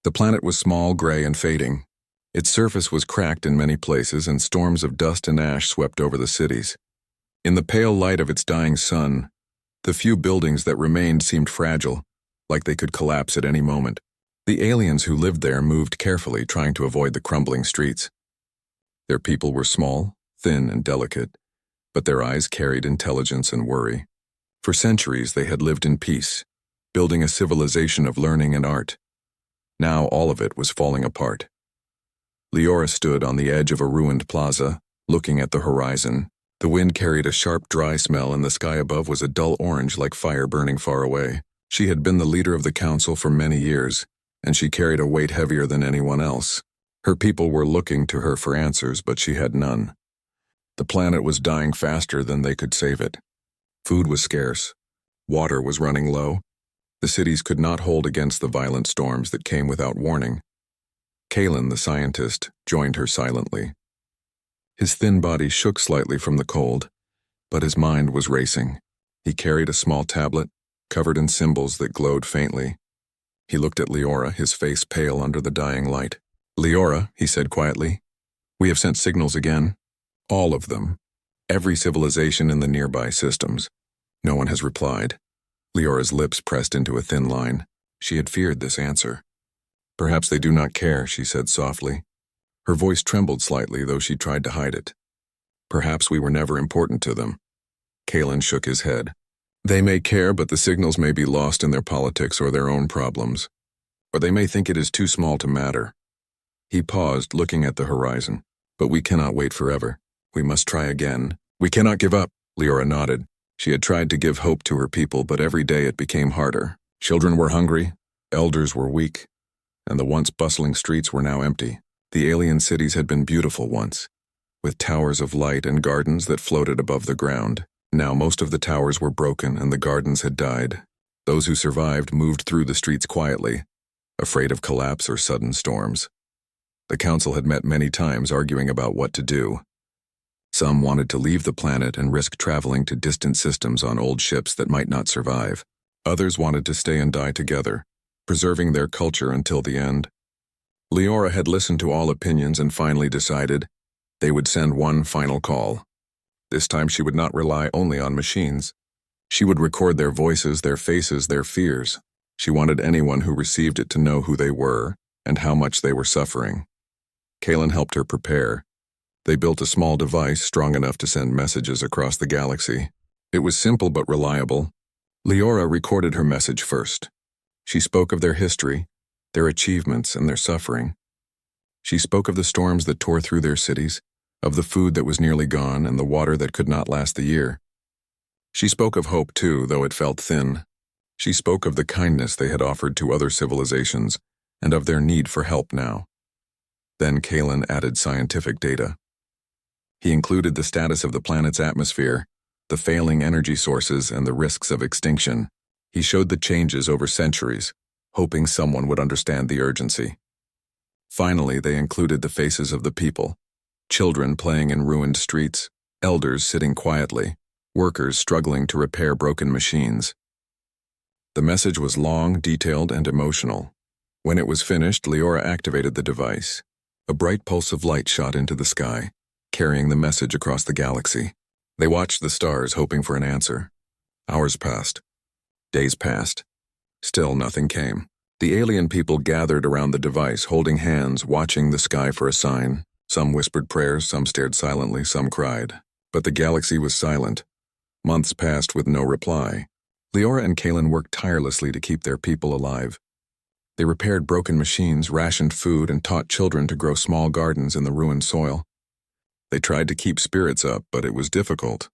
The planet was small, gray, and fading. Its surface was cracked in many places, and storms of dust and ash swept over the cities. In the pale light of its dying sun, the few buildings that remained seemed fragile, like they could collapse at any moment. The aliens who lived there moved carefully, trying to avoid the crumbling streets. Their people were small, thin, and delicate, but their eyes carried intelligence and worry. For centuries they had lived in peace, building a civilization of learning and art. Now all of it was falling apart. Leora stood on the edge of a ruined plaza, looking at the horizon. The wind carried a sharp, dry smell, and the sky above was a dull orange like fire burning far away. She had been the leader of the council for many years, and she carried a weight heavier than anyone else. Her people were looking to her for answers, but she had none. The planet was dying faster than they could save it. Food was scarce. Water was running low. The cities could not hold against the violent storms that came without warning. Kalen, the scientist, joined her silently. His thin body shook slightly from the cold, but his mind was racing. He carried a small tablet, covered in symbols that glowed faintly. He looked at Leora, his face pale under the dying light. "Leora," he said quietly, "we have sent signals again. All of them. Every civilization in the nearby systems. No one has replied." Leora's lips pressed into a thin line. She had feared this answer. "Perhaps they do not care," she said softly. Her voice trembled slightly, though she tried to hide it. "Perhaps we were never important to them." Kalen shook his head. "They may care, but the signals may be lost in their politics or their own problems. Or they may think it is too small to matter." He paused, looking at the horizon. "But we cannot wait forever. We must try again. We cannot give up." Leora nodded. She had tried to give hope to her people, but every day it became harder. Children were hungry, elders were weak, and the once bustling streets were now empty. The alien cities had been beautiful once, with towers of light and gardens that floated above the ground. Now most of the towers were broken and the gardens had died. Those who survived moved through the streets quietly, afraid of collapse or sudden storms. The council had met many times, arguing about what to do. Some wanted to leave the planet and risk traveling to distant systems on old ships that might not survive. Others wanted to stay and die together, preserving their culture until the end. Leora had listened to all opinions and finally decided they would send one final call. This time she would not rely only on machines. She would record their voices, their faces, their fears. She wanted anyone who received it to know who they were and how much they were suffering. Kalen helped her prepare. They built a small device strong enough to send messages across the galaxy. It was simple but reliable. Leora recorded her message first. She spoke of their history, their achievements, and their suffering. She spoke of the storms that tore through their cities, of the food that was nearly gone and the water that could not last the year. She spoke of hope too, though it felt thin. She spoke of the kindness they had offered to other civilizations and of their need for help now. Then Kalen added scientific data. He included the status of the planet's atmosphere, the failing energy sources, and the risks of extinction. He showed the changes over centuries, hoping someone would understand the urgency. Finally, they included the faces of the people. Children playing in ruined streets, elders sitting quietly, workers struggling to repair broken machines. The message was long, detailed, and emotional. When it was finished, Leora activated the device. A bright pulse of light shot into the sky, carrying the message across the galaxy. They watched the stars, hoping for an answer. Hours passed. Days passed. Still nothing came. The alien people gathered around the device, holding hands, watching the sky for a sign. Some whispered prayers, some stared silently, some cried. But the galaxy was silent. Months passed with no reply. Leora and Kalen worked tirelessly to keep their people alive. They repaired broken machines, rationed food, and taught children to grow small gardens in the ruined soil. They tried to keep spirits up, but it was difficult.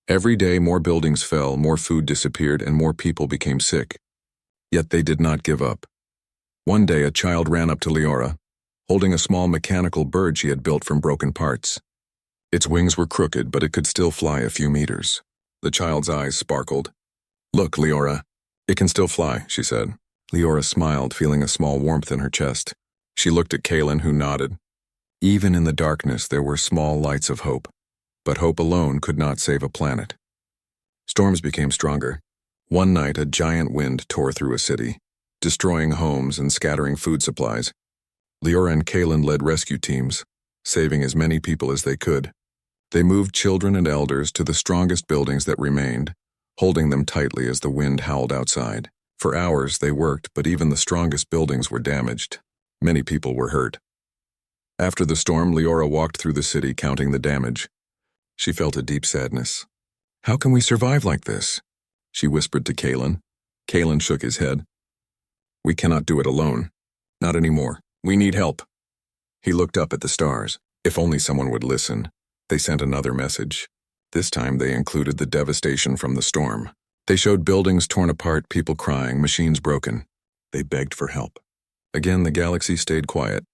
Every day more buildings fell, more food disappeared, and more people became sick. Yet they did not give up. One day a child ran up to Leora, holding a small mechanical bird she had built from broken parts. Its wings were crooked, but it could still fly a few meters. The child's eyes sparkled. "Look, Leora, it can still fly," she said. Leora smiled, feeling a small warmth in her chest. She looked at Kalen, who nodded. Even in the darkness, there were small lights of hope. But hope alone could not save a planet. Storms became stronger. One night, a giant wind tore through a city. destroying homes and scattering food supplies. Leora and Kalen led rescue teams, saving as many people as they could. They moved children and elders to the strongest buildings that remained, holding them tightly as the wind howled outside. For hours they worked, but even the strongest buildings were damaged. Many people were hurt. After the storm, Leora walked through the city counting the damage. She felt a deep sadness. "How can we survive like this?" she whispered to Kalen. Kalen shook his head. "We cannot do it alone. Not anymore. We need help." He looked up at the stars. If only someone would listen. They sent another message. This time they included the devastation from the storm. They showed buildings torn apart, people crying, machines broken. They begged for help. Again, the galaxy stayed quiet.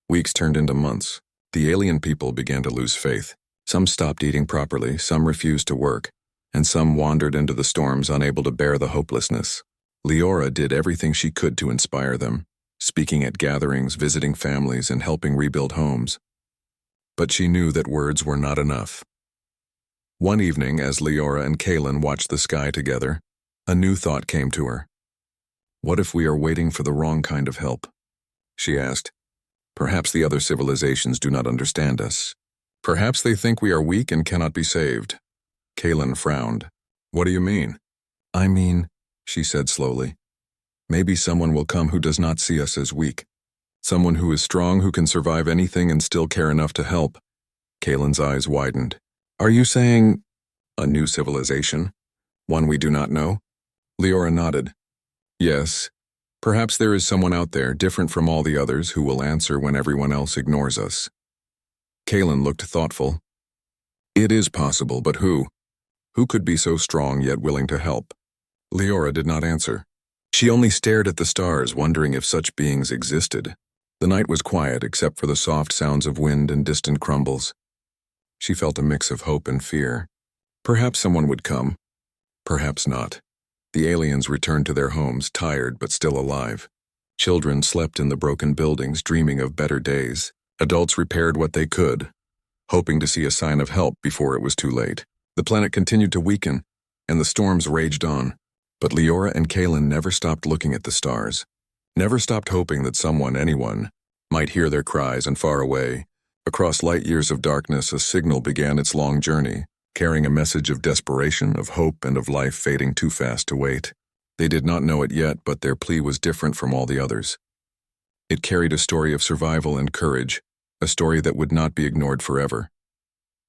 Weeks turned into months. The alien people began to lose faith. Some stopped eating properly, some refused to work, and some wandered into the storms unable to bear the hopelessness. Leora did everything she could to inspire them, speaking at gatherings, visiting families, and helping rebuild homes. But she knew that words were not enough. One evening, as Leora and Kalen watched the sky together, a new thought came to her. "What if we are waiting for the wrong kind of help?" she asked. "Perhaps the other civilizations do not understand us. Perhaps they think we are weak and cannot be saved." Kalen frowned. "What do you mean?" "I mean," she said slowly, "maybe someone will come who does not see us as weak. Someone who is strong, who can survive anything and still care enough to help." Kalen's eyes widened. "Are you saying a new civilization? One we do not know?" Leora nodded. "Yes. Perhaps there is someone out there, different from all the others, who will answer when everyone else ignores us." Kalen looked thoughtful. "It is possible, but who? Who could be so strong yet willing to help?" Leora did not answer. She only stared at the stars, wondering if such beings existed. The night was quiet except for the soft sounds of wind and distant crumbles. She felt a mix of hope and fear. Perhaps someone would come. Perhaps not. The aliens returned to their homes, tired but still alive. Children slept in the broken buildings, dreaming of better days. Adults repaired what they could, hoping to see a sign of help before it was too late. The planet continued to weaken, and the storms raged on. But Leora and Kalen never stopped looking at the stars, never stopped hoping that someone, anyone, might hear their cries. And far away, across light years of darkness, a signal began its long journey, carrying a message of desperation, of hope, and of life fading too fast to wait. They did not know it yet, but their plea was different from all the others. It carried a story of survival and courage, a story that would not be ignored forever.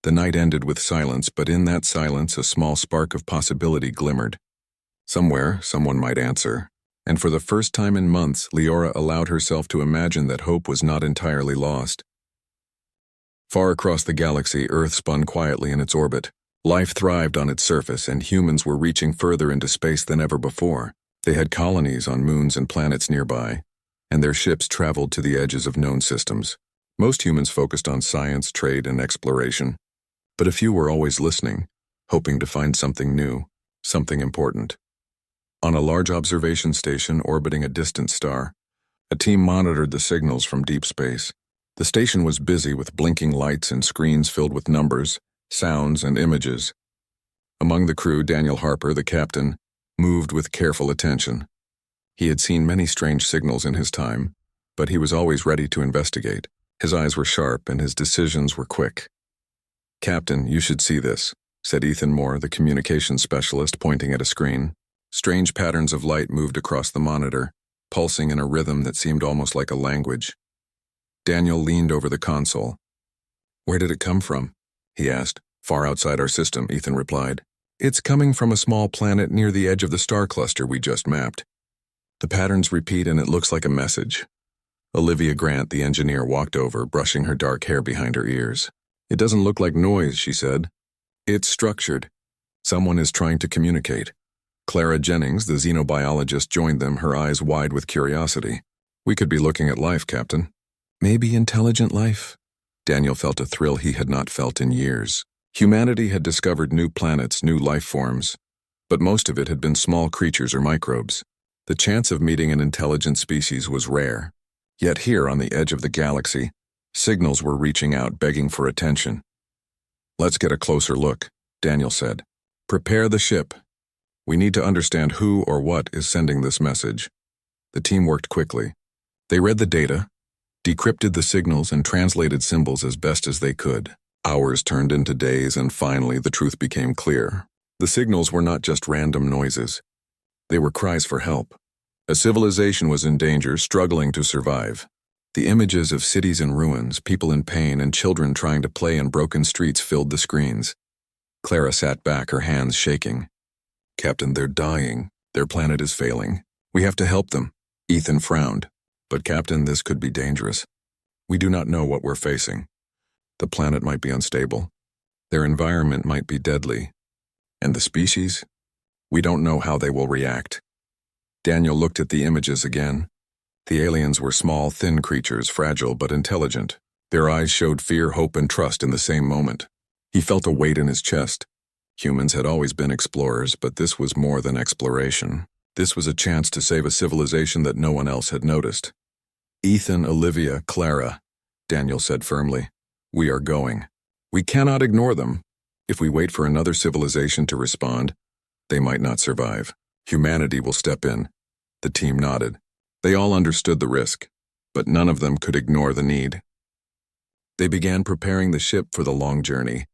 The night ended with silence, but in that silence a small spark of possibility glimmered. Somewhere, someone might answer, and for the first time in months, Leora allowed herself to imagine that hope was not entirely lost. Far across the galaxy, Earth spun quietly in its orbit. Life thrived on its surface, and humans were reaching further into space than ever before. They had colonies on moons and planets nearby, and their ships traveled to the edges of known systems. Most humans focused on science, trade, and exploration, but a few were always listening, hoping to find something new, something important. On a large observation station orbiting a distant star, a team monitored the signals from deep space. The station was busy with blinking lights and screens filled with numbers, sounds, and images. Among the crew, Daniel Harper, the captain, moved with careful attention. He had seen many strange signals in his time, but he was always ready to investigate. His eyes were sharp and his decisions were quick. "Captain, you should see this," said Ethan Moore, the communications specialist, pointing at a screen. Strange patterns of light moved across the monitor, pulsing in a rhythm that seemed almost like a language. Daniel leaned over the console. "Where did it come from?" he asked. "Far outside our system," Ethan replied. "It's coming from a small planet near the edge of the star cluster we just mapped. The patterns repeat and it looks like a message." Olivia Grant, the engineer, walked over, brushing her dark hair behind her ears. "It doesn't look like noise," she said. "It's structured. Someone is trying to communicate." Clara Jennings, the xenobiologist, joined them, her eyes wide with curiosity. "We could be looking at life, Captain." "Maybe intelligent life?" Daniel felt a thrill he had not felt in years. Humanity had discovered new planets, new life forms, but most of it had been small creatures or microbes. The chance of meeting an intelligent species was rare. Yet here, on the edge of the galaxy, signals were reaching out, begging for attention. "Let's get a closer look," Daniel said. "Prepare the ship. We need to understand who or what is sending this message." The team worked quickly. They read the data, decrypted the signals, and translated symbols as best as they could. Hours turned into days, and finally the truth became clear. The signals were not just random noises. They were cries for help. A civilization was in danger, struggling to survive. The images of cities in ruins, people in pain, and children trying to play in broken streets filled the screens. Clara sat back, her hands shaking. "Captain, they're dying. Their planet is failing. We have to help them." Ethan frowned. "But Captain, this could be dangerous. We do not know what we're facing. The planet might be unstable. Their environment might be deadly. And the species? We don't know how they will react." Daniel looked at the images again. The aliens were small, thin creatures, fragile but intelligent. Their eyes showed fear, hope, and trust in the same moment. He felt a weight in his chest. Humans had always been explorers, but this was more than exploration. This was a chance to save a civilization that no one else had noticed. "Ethan, Olivia, Clara," Daniel said firmly, "we are going. We cannot ignore them. If we wait for another civilization to respond, they might not survive. Humanity will step in." The team nodded. They all understood the risk, but none of them could ignore the need. They began preparing the ship for the long journey.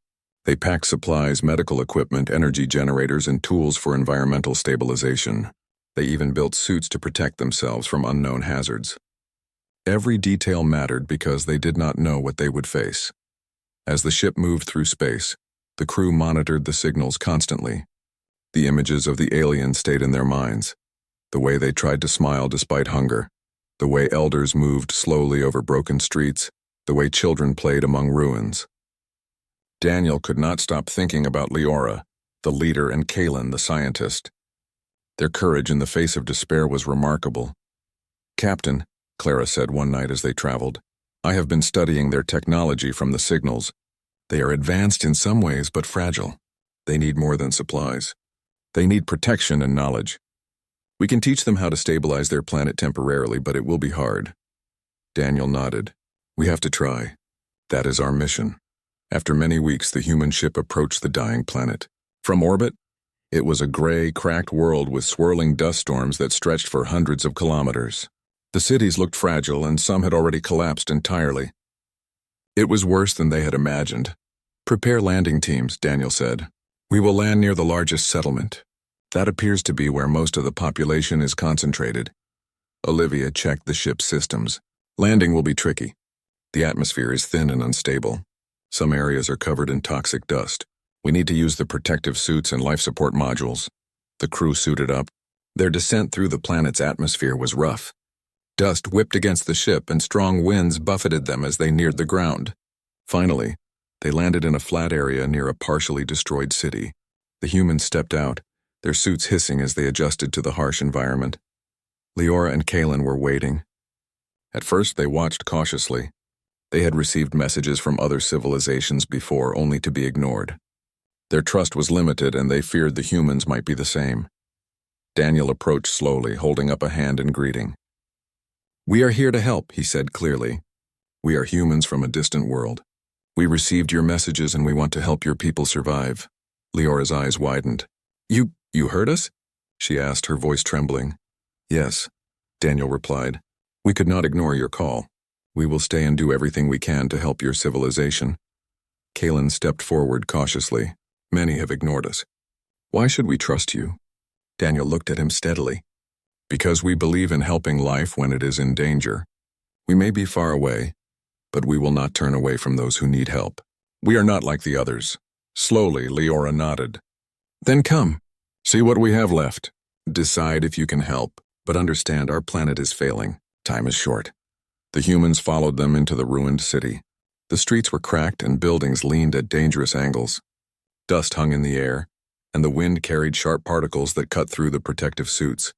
They packed supplies, medical equipment, energy generators, and tools for environmental stabilization. They even built suits to protect themselves from unknown hazards. Every detail mattered because they did not know what they would face. As the ship moved through space, the crew monitored the signals constantly. The images of the aliens stayed in their minds. The way they tried to smile despite hunger. The way elders moved slowly over broken streets. The way children played among ruins. Daniel could not stop thinking about Leora, the leader, and Kalen, the scientist. Their courage in the face of despair was remarkable. "Captain," Clara said one night as they traveled, "I have been studying their technology from the signals. They are advanced in some ways, but fragile. They need more than supplies. They need protection and knowledge. We can teach them how to stabilize their planet temporarily, but it will be hard." Daniel nodded. "We have to try. That is our mission." After many weeks, the human ship approached the dying planet. From orbit, it was a gray, cracked world with swirling dust storms that stretched for hundreds of kilometers. The cities looked fragile, and some had already collapsed entirely. It was worse than they had imagined. "Prepare landing teams," Daniel said. "We will land near the largest settlement. That appears to be where most of the population is concentrated." Olivia checked the ship's systems. "Landing will be tricky. The atmosphere is thin and unstable. Some areas are covered in toxic dust. We need to use the protective suits and life support modules." The crew suited up. Their descent through the planet's atmosphere was rough. Dust whipped against the ship, and strong winds buffeted them as they neared the ground. Finally, they landed in a flat area near a partially destroyed city. The humans stepped out, their suits hissing as they adjusted to the harsh environment. Leora and Kalen were waiting. At first, they watched cautiously. They had received messages from other civilizations before, only to be ignored. Their trust was limited, and they feared the humans might be the same. Daniel approached slowly, holding up a hand in greeting. "We are here to help," he said clearly. "We are humans from a distant world. We received your messages, and we want to help your people survive." Leora's eyes widened. You heard us?" she asked, her voice trembling. "Yes," Daniel replied. "We could not ignore your call. We will stay and do everything we can to help your civilization." Kalen stepped forward cautiously. "Many have ignored us. Why should we trust you?" Daniel looked at him steadily. "Because we believe in helping life when it is in danger. We may be far away, but we will not turn away from those who need help. We are not like the others." Slowly, Leora nodded. "Then come. See what we have left. Decide if you can help, but understand our planet is failing. Time is short." The humans followed them into the ruined city. The streets were cracked and buildings leaned at dangerous angles. Dust hung in the air, and the wind carried sharp particles that cut through the protective suits.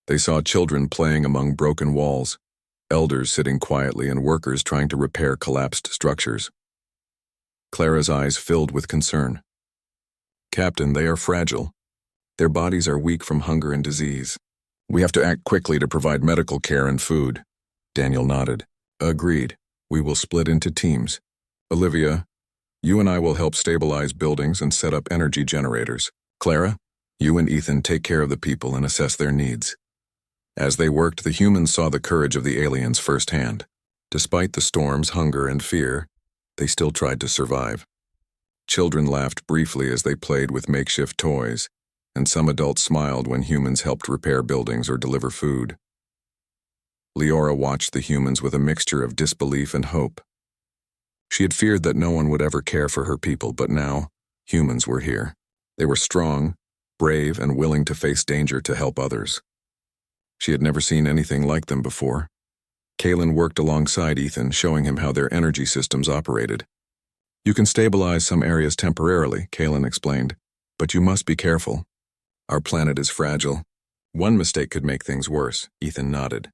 They saw children playing among broken walls, elders sitting quietly, and workers trying to repair collapsed structures. Clara's eyes filled with concern. "Captain, they are fragile. Their bodies are weak from hunger and disease. We have to act quickly to provide medical care and food." Daniel nodded. "Agreed. We will split into teams. Olivia, you and I will help stabilize buildings and set up energy generators. Clara, you and Ethan take care of the people and assess their needs." As they worked, the humans saw the courage of the aliens firsthand. Despite the storms, hunger, and fear, they still tried to survive. Children laughed briefly as they played with makeshift toys, and some adults smiled when humans helped repair buildings or deliver food. Leora watched the humans with a mixture of disbelief and hope. She had feared that no one would ever care for her people, but now, humans were here. They were strong, brave, and willing to face danger to help others. She had never seen anything like them before. Kaylin worked alongside Ethan, showing him how their energy systems operated. "You can stabilize some areas temporarily," Kaylin explained, "but you must be careful. Our planet is fragile. One mistake could make things worse," Ethan nodded.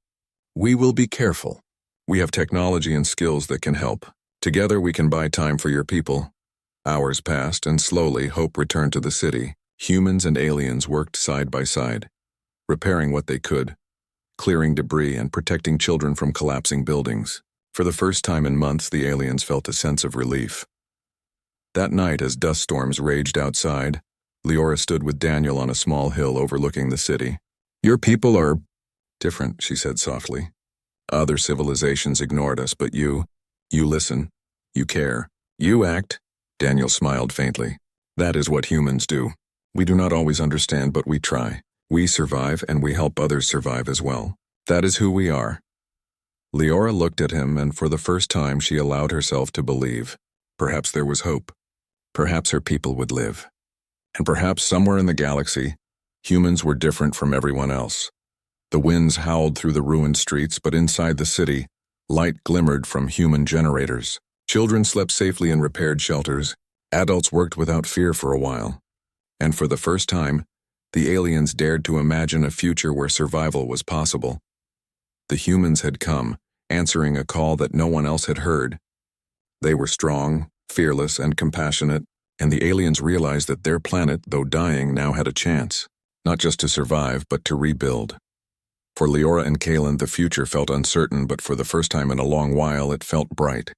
"We will be careful. We have technology and skills that can help. Together we can buy time for your people." Hours passed, and slowly hope returned to the city. Humans and aliens worked side by side, repairing what they could, clearing debris and protecting children from collapsing buildings. For the first time in months, the aliens felt a sense of relief. That night, as dust storms raged outside, Leora stood with Daniel on a small hill overlooking the city. "Your people are different," she said softly. "Other civilizations ignored us, but you listen, you care, you act." Daniel smiled faintly. "That is what humans do. We do not always understand, but we try. We survive, and we help others survive as well. That is who we are." Leora looked at him, and for the first time she allowed herself to believe. Perhaps there was hope. Perhaps her people would live. And perhaps somewhere in the galaxy, humans were different from everyone else. The winds howled through the ruined streets, but inside the city, light glimmered from human generators. Children slept safely in repaired shelters. Adults worked without fear for a while. And for the first time, the aliens dared to imagine a future where survival was possible. The humans had come, answering a call that no one else had heard. They were strong, fearless, and compassionate, and the aliens realized that their planet, though dying, now had a chance, not just to survive, but to rebuild. For Leora and Kaylin, the future felt uncertain, but for the first time in a long while, it felt bright.